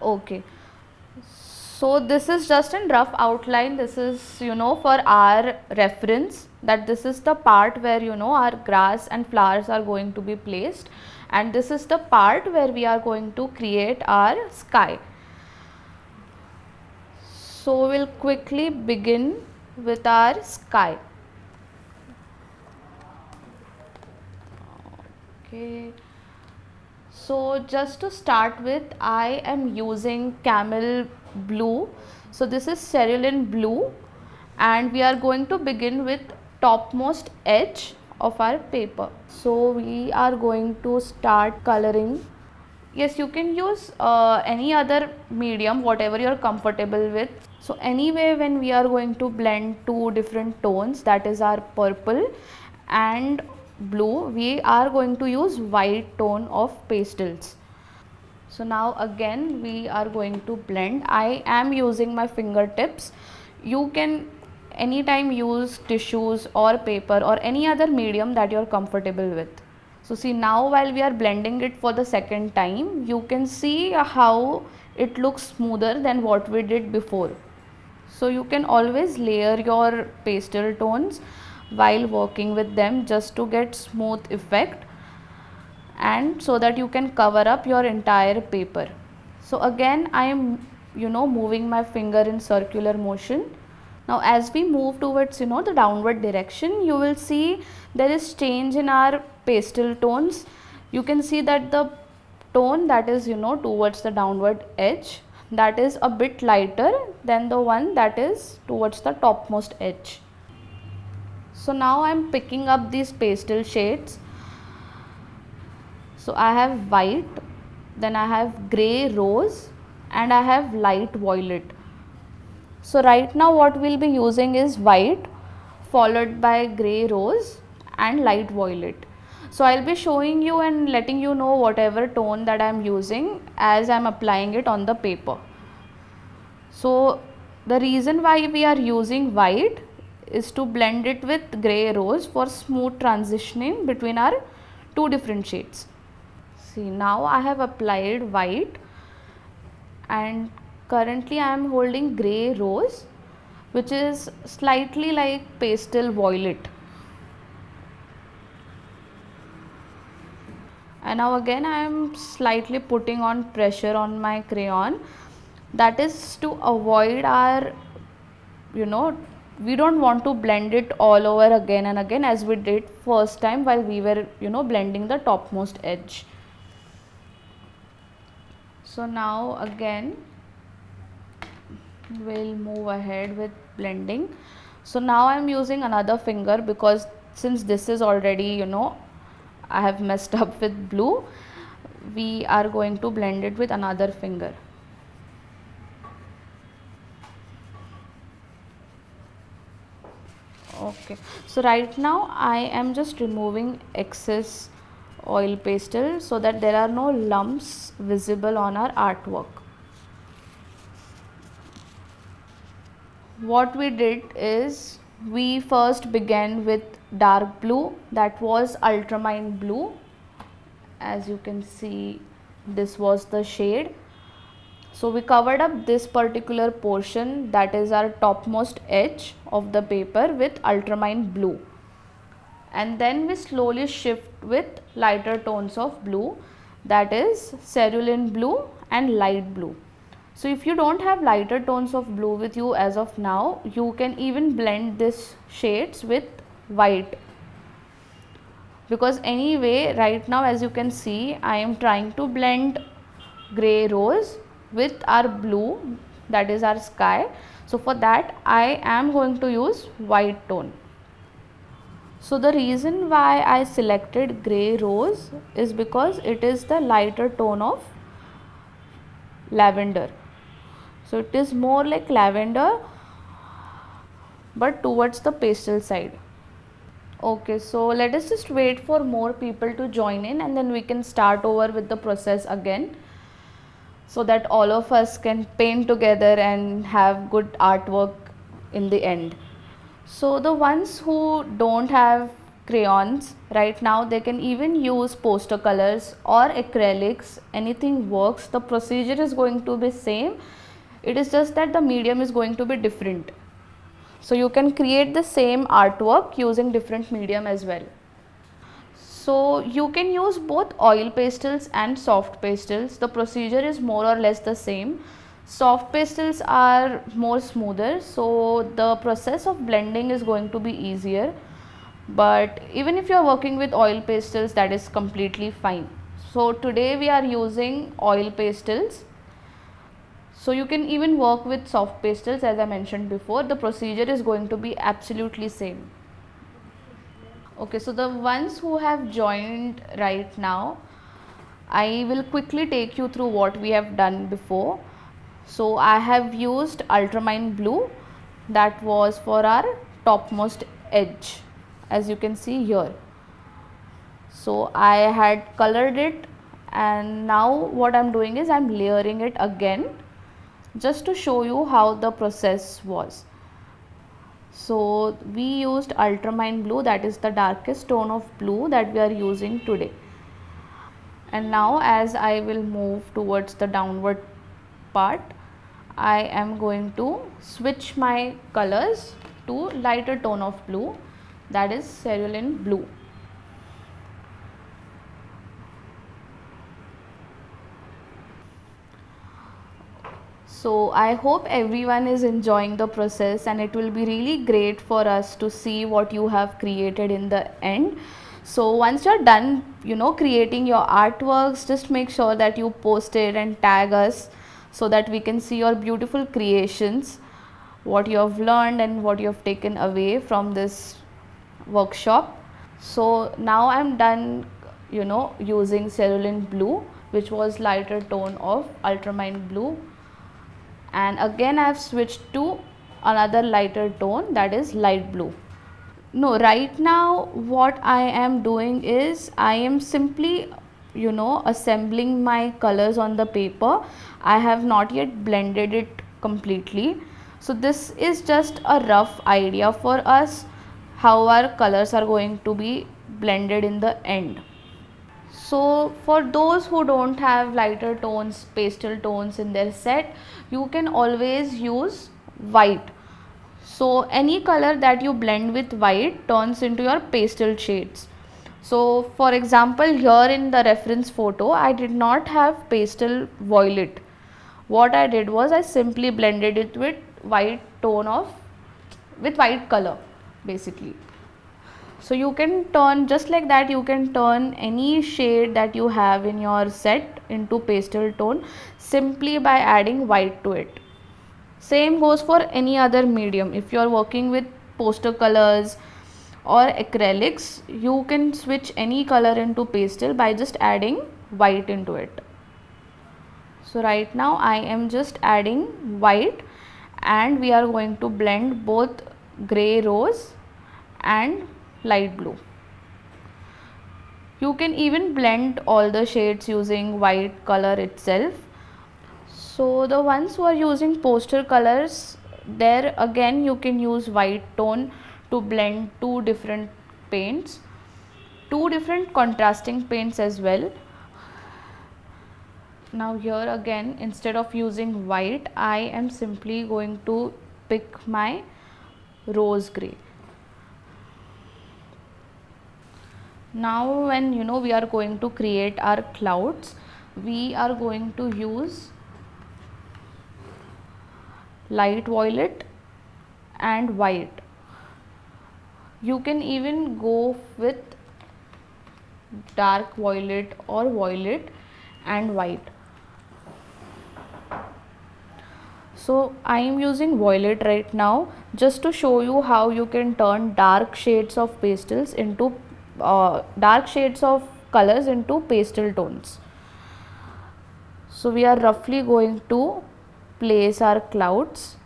Okay, so this is just in rough outline. This is, for our reference, that this is the part where, our grass and flowers are going to be placed, and this is the part where we are going to create our sky. So we'll quickly begin with our sky. Okay. So just to start with, I am using camel blue. So this is cerulean blue, and we are going to begin with topmost edge of our paper. So we are going to start coloring. Yes, you can use any other medium, whatever you are comfortable with. So anyway, when we are going to blend two different tones, that is our purple and blue, we are going to use white tone of pastels. So now again we are going to blend. I am using my fingertips. You can anytime use tissues or paper or any other medium that you are comfortable with. So see, now while we are blending it for the second time, you can see how it looks smoother than what we did before. So you can always layer your pastel tones while working with them just to get smooth effect, and so that you can cover up your entire paper. So again I am moving my finger in circular motion. Now as we move towards the downward direction, you will see there is change in our pastel tones. You can see that the tone that is towards the downward edge, that is a bit lighter than the one that is towards the topmost edge. So now I am picking up these pastel shades. So I have white, then I have grey rose, and I have light violet. So right now what we'll be using is white followed by grey rose and light violet. So I'll be showing you and letting you know whatever tone that I'm using as I'm applying it on the paper. So the reason why we are using white is to blend it with grey rose for smooth transitioning between our two different shades. See, now I have applied white, and currently I am holding grey rose, which is slightly like pastel violet. And now again I am slightly putting on pressure on my crayon. That is to avoid our, we don't want to blend it all over again and again as we did first time while we were blending the topmost edge. So now again we'll move ahead with blending. So now I'm using another finger because since this is already I have messed up with blue, we are going to blend it with another finger. Okay, so right now I am just removing excess oil pastel so that there are no lumps visible on our artwork. What we did is we first began with dark blue, that was ultramarine blue. As you can see, this was the shade. So we covered up this particular portion, that is our topmost edge of the paper, with ultramarine blue, and then we slowly shift with lighter tones of blue, that is cerulean blue and light blue. So if you don't have lighter tones of blue with you as of now, you can even blend these shades with white, because anyway right now as you can see I am trying to blend grey rose with our blue, that is our sky. So for that I am going to use white tone. So the reason why I selected grey rose is because it is the lighter tone of lavender. So it is more like lavender but towards the pastel side. Okay, so let us just wait for more people to join in and then we can start over with the process again, so that all of us can paint together and have good artwork in the end. So the ones who don't have crayons right now. They can even use poster colors or acrylics, anything works. The procedure is going to be same, it is just that the medium is going to be different. So you can create the same artwork using different medium as well. So you can use both oil pastels and soft pastels. The procedure is more or less the same. Soft pastels are more smoother, so the process of blending is going to be easier. But even if you are working with oil pastels, that is completely fine. So today we are using oil pastels. So you can even work with soft pastels, as I mentioned before. The procedure is going to be absolutely same. Okay, so the ones who have joined right now, I will quickly take you through what we have done before. So I have used ultramarine blue, that was for our topmost edge, as you can see here. So I had colored it, and now what I'm doing is I'm layering it again just to show you how the process was. So we used ultramarine blue, that is the darkest tone of blue that we are using today. And now as I will move towards the downward part, I am going to switch my colors to lighter tone of blue, that is cerulean blue. So I hope everyone is enjoying the process, and it will be really great for us to see what you have created in the end. So once you're done, creating your artworks, just make sure that you post it and tag us so that we can see your beautiful creations, what you have learned and what you have taken away from this workshop. So now I'm done, using cerulean blue, which was lighter tone of ultramarine blue, and again I have switched to another lighter tone, that is light blue. No, right now what I am doing is I am simply assembling my colors on the paper. I have not yet blended it completely. So this is just a rough idea for us how our colors are going to be blended in the end. So for those who don't have lighter tones, pastel tones in their set, you can always use white. So any color that you blend with white turns into your pastel shades. So for example, here in the reference photo, I did not have pastel violet. What I did was I simply blended it with white white color basically. So you can turn, just like that, you can turn any shade that you have in your set into pastel tone simply by adding white to it. Same goes for any other medium. If you are working with poster colors or acrylics, you can switch any color into pastel by just adding white into it. So right now I am just adding white, and we are going to blend both grey rose and light blue. You can even blend all the shades using white color itself. So the ones who are using poster colors, there again you can use white tone to blend two different paints, two different contrasting paints as well. Now here again, instead of using white, I am simply going to pick my rose grey. Now when we are going to create our clouds, we are going to use light violet and white. You can even go with dark violet or violet and white. So I am using violet right now just to show you how you can turn dark shades of pastels into dark shades of colors into pastel tones. So we are roughly going to place our clouds.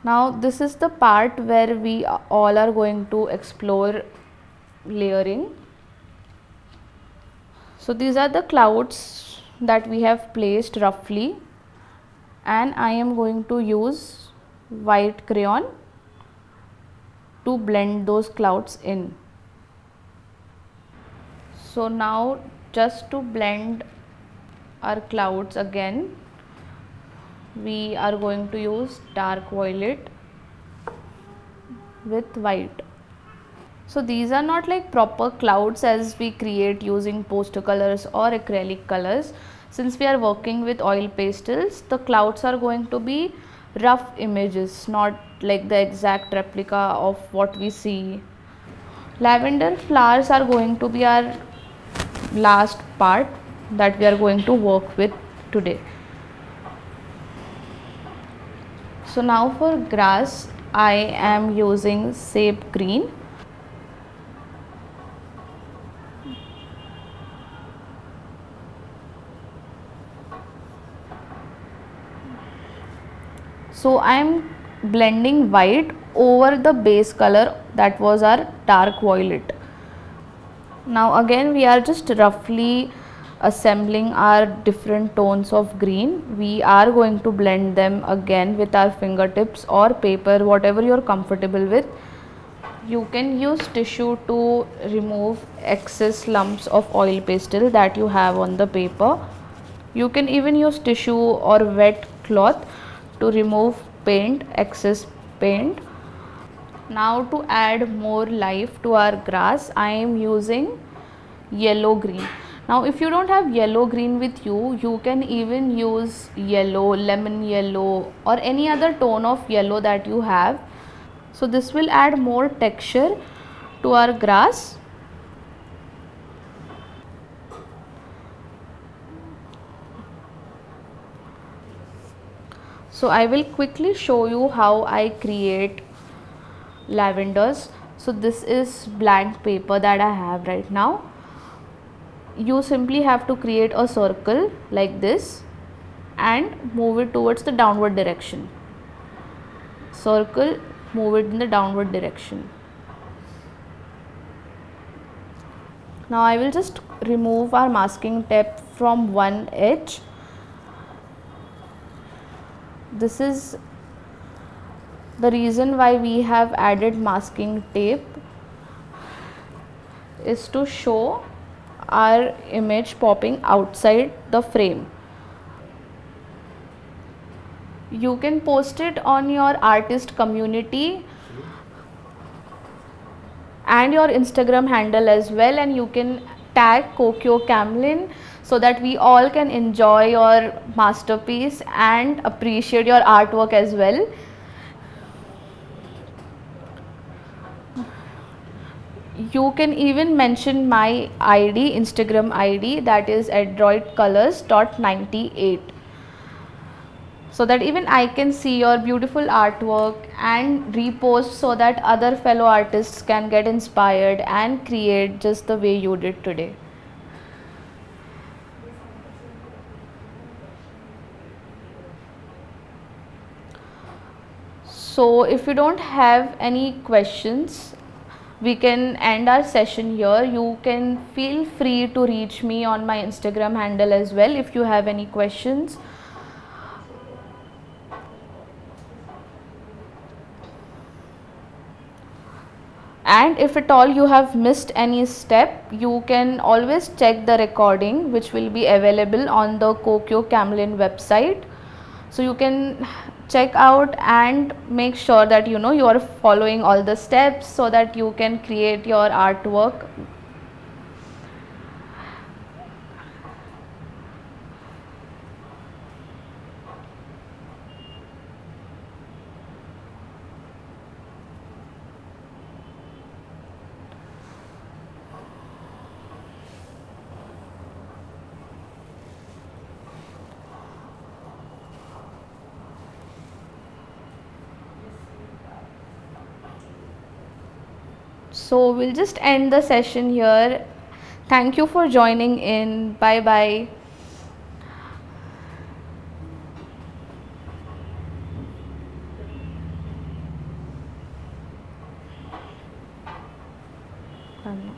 Now this is the part where we all are going to explore layering. So these are the clouds that we have placed roughly, and I am going to use white crayon to blend those clouds in. So now just to blend our clouds again, we are going to use dark violet with white. So these are not like proper clouds as we create using poster colors or acrylic colors. Since we are working with oil pastels, the clouds are going to be rough images, not like the exact replica of what we see. Lavender flowers are going to be our last part that we are going to work with today. So now for grass, I am using sap green. So I am blending white over the base color that was our dark violet. Now again we are just roughly assembling our different tones of green. We are going to blend them again with our fingertips or paper, whatever you are comfortable with. You can use tissue to remove excess lumps of oil pastel that you have on the paper. You can even use tissue or wet cloth to remove paint, excess paint. Now to add more life to our grass, I am using yellow green. Now if you don't have yellow green with you, you can even use yellow, lemon yellow or any other tone of yellow that you have. So this will add more texture to our grass. So I will quickly show you how I create lavenders. So this is blank paper that I have right now. You simply have to create a circle like this and move it towards the downward direction. Circle, move it in the downward direction. Now I will just remove our masking tape from one edge. This is the reason why we have added masking tape, is to show our image popping outside the frame. You can post it on your artist community and your Instagram handle as well, and you can tag Camel so that we all can enjoy your masterpiece and appreciate your artwork as well. You can even mention my ID, Instagram ID, that is adroitcolors.98, so that even I can see your beautiful artwork and repost so that other fellow artists can get inspired and create just the way you did today. So if you don't have any questions, we can end our session here. You can feel free to reach me on my Instagram handle as well if you have any questions. And if at all you have missed any step, you can always check the recording which will be available on the Camel website. So you can check out and make sure that you are following all the steps so that you can create your artwork. So we'll just end the session here. Thank you for joining in. Bye bye. Done.